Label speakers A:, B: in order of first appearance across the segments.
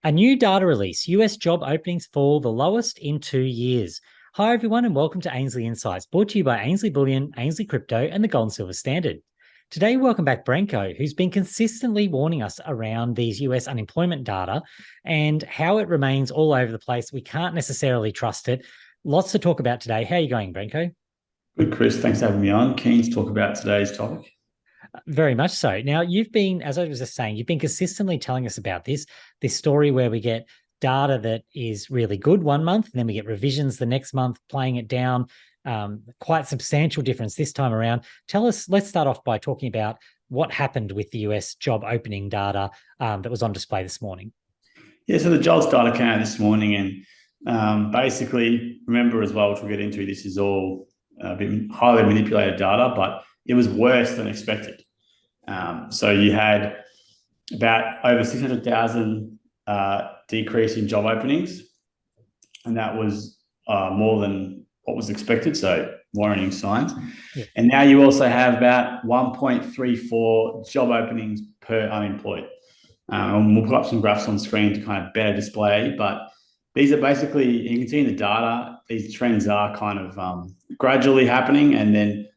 A: A new data release, US job openings fall the lowest in 2 years. Hi, everyone, and welcome to Ainslie Insights, brought to you by Ainslie Bullion, Ainslie Crypto, and the Gold and Silver Standard. Today, welcome back Branko, who's been consistently warning us around these US unemployment data and how it remains all over the place. We can't necessarily trust it. Lots to talk about today. How are you going, Branko?
B: Good, Chris. Thanks for having me on. Keen to talk about today's topic.
A: Very much so. Now, you've been, as I was just saying, you've been consistently telling us about this story where we get data that is really good one month, and then we get revisions the next month, playing it down. Quite substantial difference this time around. Tell us, let's start off by talking about what happened with the US job opening data that was on display this morning.
B: Yeah, so the JOLTS data came out this morning, and basically, remember as well, which we'll get into, this is all a bit highly manipulated data, but it was worse than expected. So you had about over 600,000 decrease in job openings, and that was more than what was expected, so worrying signs.
A: Yeah.
B: And now you also have about 1.34 job openings per unemployed. And we'll put up some graphs on screen to kind of better display, but these are basically, you can see in the data, these trends are kind of gradually happening, and then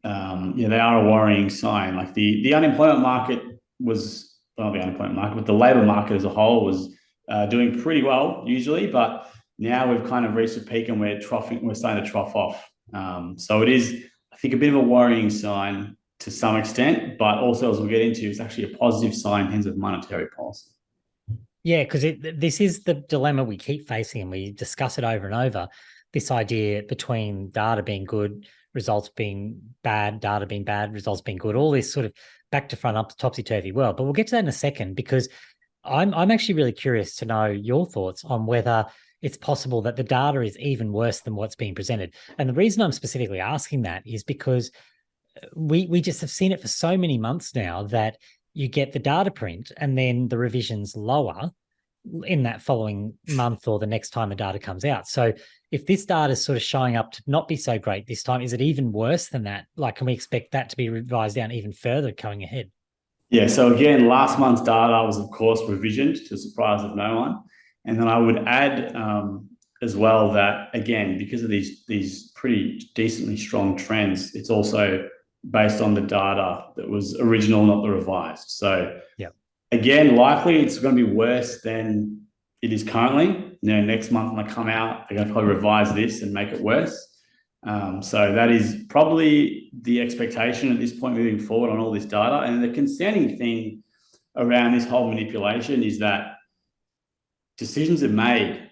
B: they are a worrying sign. Like the unemployment market was, well, the unemployment market, but the labour market as a whole was doing pretty well usually, but now we've kind of reached a peak and we're starting to trough off. So it is, I think, a bit of a worrying sign to some extent, but also, as we'll get into, it's actually a positive sign in terms of monetary policy.
A: Yeah, because this is the dilemma we keep facing, and we discuss it over and over. This idea between data being good, results being bad, data being bad, results being good, all this sort of back to front, up topsy-turvy world. But we'll get to that in a second, because I'm actually really curious to know your thoughts on whether it's possible that the data is even worse than what's being presented. And the reason I'm specifically asking that is because we just have seen it for so many months now that you get the data print and then the revisions lower in that following month or the next time the data comes out. So if this data is sort of showing up to not be so great this time, is it even worse than that? Like, can we expect that to be revised down even further going ahead?
B: Yeah, so again, last month's data was, of course, revisioned to the surprise of no one. And then I would add as well that, again, because of these pretty decently strong trends, it's also based on the data that was original, not the revised. So
A: yeah,
B: again, likely it's going to be worse than it is currently. Next month when they come out, they're going to probably revise this and make it worse. So that is probably the expectation at this point moving forward on all this data. And the concerning thing around this whole manipulation is that decisions are made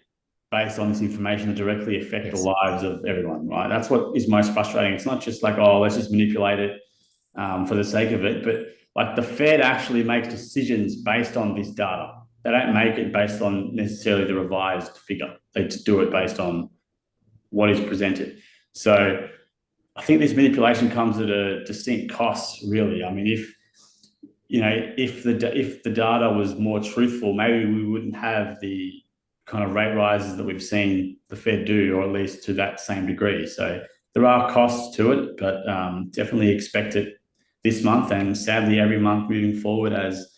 B: based on this information that directly affect the lives of everyone, right? That's what is most frustrating. It's not just like, oh, let's just manipulate it for the sake of it, but like the Fed actually makes decisions based on this data. They don't make it based on necessarily the revised figure. They just do it based on what is presented. So I think this manipulation comes at a distinct cost, really. I mean, if the data was more truthful, maybe we wouldn't have the kind of rate rises that we've seen the Fed do, or at least to that same degree. So there are costs to it, but definitely expect it this month, and sadly every month moving forward, as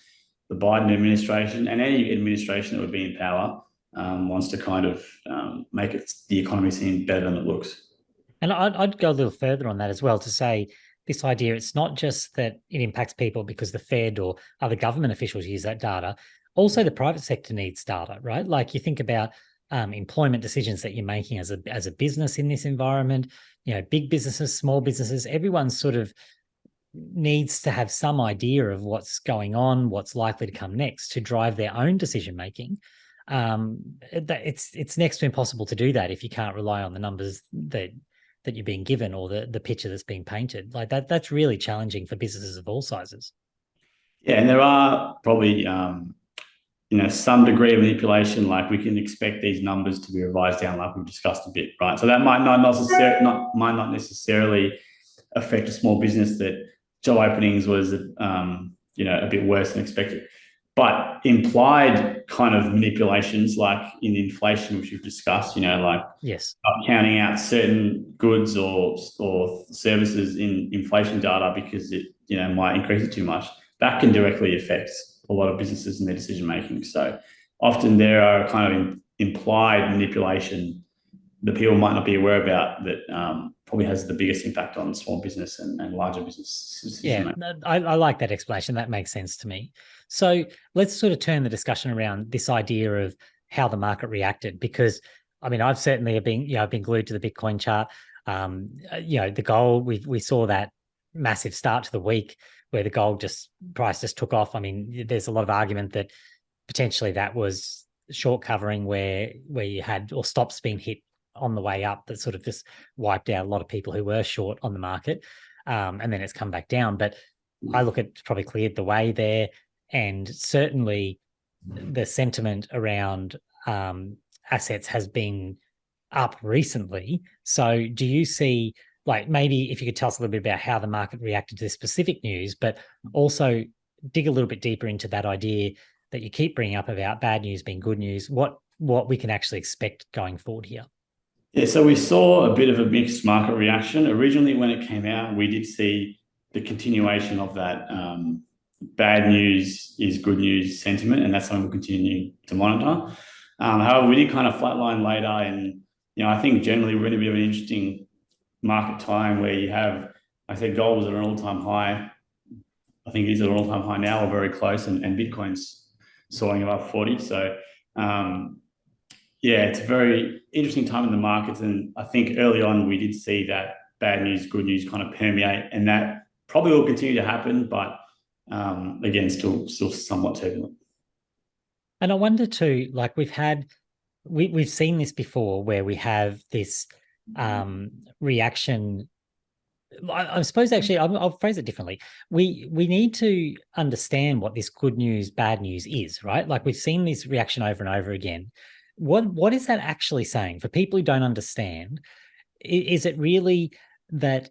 B: the Biden administration and any administration that would be in power wants to kind of make the economy seem better than it looks.
A: And I'd go a little further on that as well, to say this idea, it's not just that it impacts people because the Fed or other government officials use that data. Also, the private sector needs data, right? Like, you think about employment decisions that you're making as a business in this environment, big businesses, small businesses, everyone sort of needs to have some idea of what's going on, what's likely to come next, to drive their own decision making. It's next to impossible to do that if you can't rely on the numbers that you're being given, or the picture that's being painted. Like that's really challenging for businesses of all sizes.
B: Yeah, and there are probably some degree of manipulation. Like, we can expect these numbers to be revised down, like we've discussed a bit, right? So that might not necessarily affect a small business that job openings was a bit worse than expected. But implied kind of manipulations, like in inflation, which we've discussed, like
A: yes,
B: counting out certain goods or services in inflation data because it might increase it too much, that can directly affect a lot of businesses and their decision making. So often there are kind of implied manipulation that people might not be aware about that probably has the biggest impact on small business and larger business decision making.
A: I like that explanation. That makes sense to me. So let's sort of turn the discussion around this idea of how the market reacted, because I mean, I've certainly been, I've been glued to the Bitcoin chart. The gold, we saw that massive start to the week where the gold price just took off. I mean, there's a lot of argument that potentially that was short covering where you had, or stops being hit on the way up, that sort of just wiped out a lot of people who were short on the market. And then it's come back down. But I look at probably cleared the way there. And certainly the sentiment around assets has been up recently. So do you see, like, maybe if you could tell us a little bit about how the market reacted to this specific news, but also dig a little bit deeper into that idea that you keep bringing up about bad news being good news, what we can actually expect going forward here?
B: Yeah, so we saw a bit of a mixed market reaction. Originally, when it came out, we did see the continuation of that bad news is good news sentiment, and that's something we'll continue to monitor. However, we did kind of flatline later, and I think generally we're in a bit of an interesting market time where you have, I think gold was at an all-time high. I think it is at an all-time high now, or very close, and Bitcoin's soaring above 40. So it's a very interesting time in the markets. And I think early on we did see that bad news, good news kind of permeate, and that probably will continue to happen, but again, still somewhat turbulent.
A: And I wonder too, like we've seen this before where we have this reaction. I suppose actually I'll phrase it differently. We need to understand what this good news, bad news is, right? Like we've seen this reaction over and over again. What is that actually saying for people who don't understand? Is it really that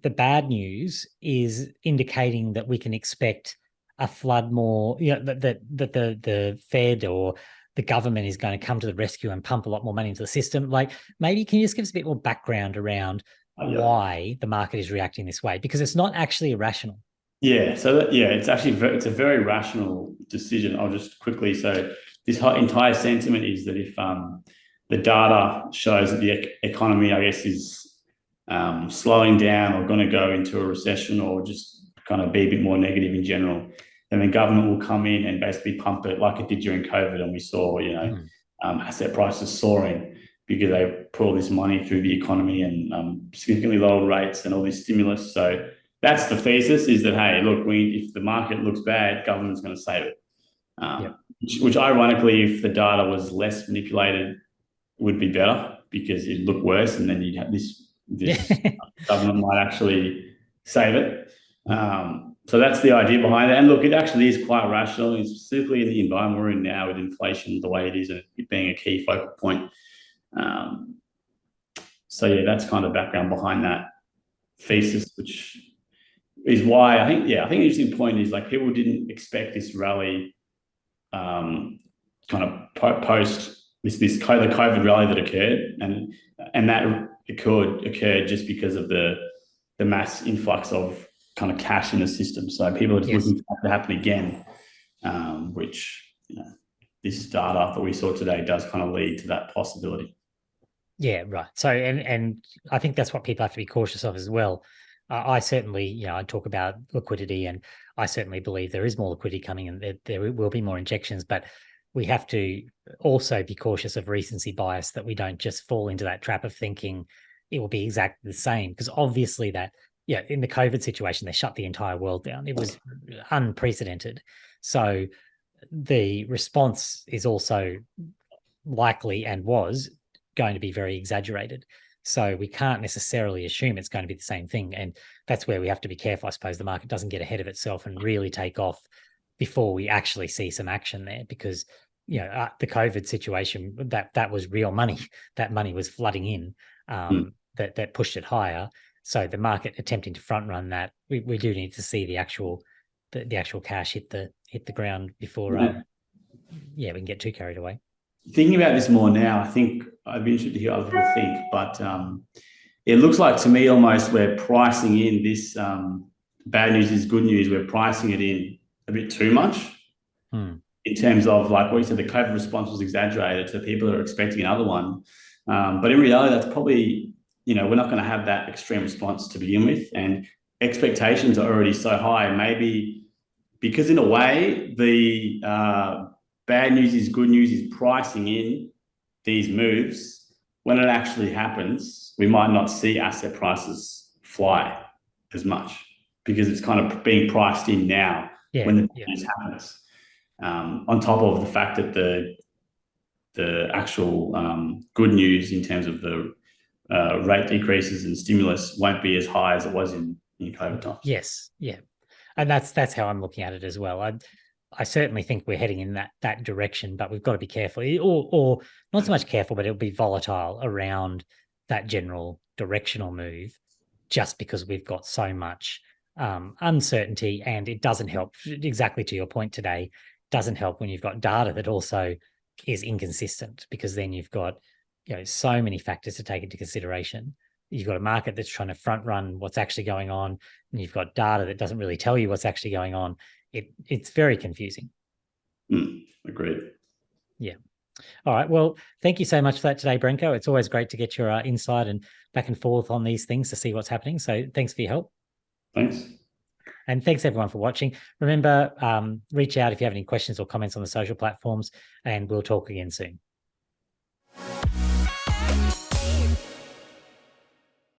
A: the bad news is indicating that we can expect a flood more, that the Fed or the government is going to come to the rescue and pump a lot more money into the system? Like, maybe can you just give us a bit more background around why the market is reacting this way? Because it's not actually irrational.
B: Yeah, so it's actually it's a very rational decision. I'll just quickly, so this whole entire sentiment is that if the data shows that the economy, I guess, is slowing down or going to go into a recession or just kind of be a bit more negative in general, then the government will come in and basically pump it like it did during COVID. And we saw, asset prices soaring because they put all this money through the economy and significantly lower rates and all this stimulus. So that's the thesis, is that, hey, look, if the market looks bad, government's going to save it. Which ironically, if the data was less manipulated, would be better because it'd look worse, and then you'd have this government might actually save it. So that's the idea behind it. And look, it actually is quite rational, and specifically in the environment we're in now with inflation the way it is and it being a key focal point. That's kind of background behind that thesis, which is why I think the interesting point is, like, people didn't expect this rally kind of post the COVID rally that occurred, and that occurred just because of the mass influx of kind of cash in the system. So people are just looking for that to happen again, which this data that we saw today does kind of lead to that possibility.
A: Yeah, right. So, and I think that's what people have to be cautious of as well. I certainly, I talk about liquidity, and I certainly believe there is more liquidity coming, and there will be more injections, but we have to also be cautious of recency bias, that we don't just fall into that trap of thinking it will be exactly the same. Because obviously in the COVID situation, they shut the entire world down. It was unprecedented. So the response is also likely, and was going to be, very exaggerated. So we can't necessarily assume it's going to be the same thing. And that's where we have to be careful, I suppose, the market doesn't get ahead of itself and really take off before we actually see some action there. Because, the COVID situation, that was real money. That money was flooding in, that pushed it higher. So the market attempting to front run that, we do need to see the actual cash hit the ground before we can get too carried away.
B: Thinking about this more now, I think I'd be interested to hear other people think, but it looks like to me almost we're pricing in this bad news is good news. We're pricing it in a bit too much. in terms of like what you said, the COVID response was exaggerated to people that are expecting another one. But in reality, that's probably, we're not going to have that extreme response to begin with. And expectations are already so high. Maybe because in a way, the bad news is good news is pricing in these moves. When it actually happens, we might not see asset prices fly as much because it's kind of being priced in now when the news happens. On top of the fact that the actual good news in terms of the rate decreases and stimulus won't be as high as it was in COVID times.
A: Yes, yeah, and that's how I'm looking at it as well. I certainly think we're heading in that direction, but we've got to be careful, or not so much careful, but it'll be volatile around that general directional move, just because we've got so much uncertainty, and it doesn't help. Exactly to your point today, doesn't help when you've got data that also is inconsistent, because then you've got so many factors to take into consideration. You've got a market that's trying to front run what's actually going on, and you've got data that doesn't really tell you what's actually going on. It's very confusing.
B: Agreed.
A: Yeah. All right. Well, thank you so much for that today, Brenko. It's always great to get your insight and back and forth on these things to see what's happening. So thanks for your help.
B: Thanks.
A: And thanks everyone for watching. Remember, reach out if you have any questions or comments on the social platforms, and we'll talk again soon.